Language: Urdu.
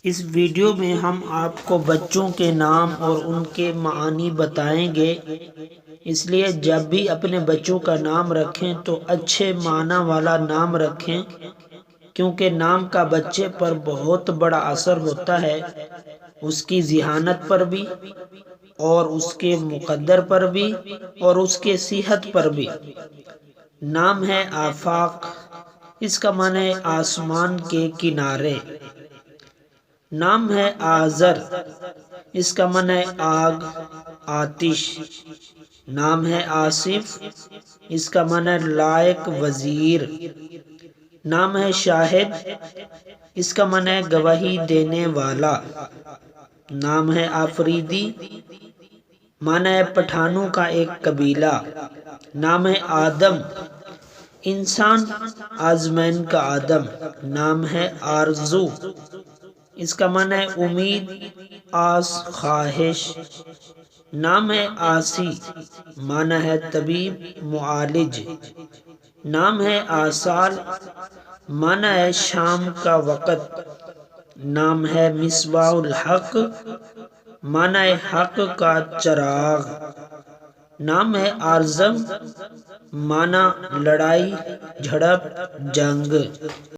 اس ویڈیو میں ہم آپ کو بچوں کے نام اور ان کے معانی بتائیں گے، اس لیے جب بھی اپنے بچوں کا نام رکھیں تو اچھے معنی والا نام رکھیں، کیونکہ نام کا بچے پر بہت بڑا اثر ہوتا ہے، اس کی ذہانت پر بھی اور اس کے مقدر پر بھی اور اس کے صحت پر بھی۔ نام ہے آفاق، اس کا معنی ہے آسمان کے کنارے۔ نام ہے آذر، اس کا معنی ہے آگ، آتش۔ نام ہے آصف، اس کا معنی ہے لائق، وزیر۔ نام ہے شاہد، اس کا معنی ہے گواہی دینے والا۔ نام ہے آفریدی، معنی ہے پٹھانوں کا ایک قبیلہ۔ نام ہے آدم، انسان آزمین کا آدم۔ نام ہے آرزو، اس کا معنی ہے امید، آس، خواہش۔ نام ہے آسی، معنی ہے طبیب، معالج۔ نام ہے آصال، معنی ہے شام کا وقت۔ نام ہے مصباح الحق، معنی ہے حق کا چراغ۔ نام ہے آرزم، معنی لڑائی، جھڑپ، جنگ۔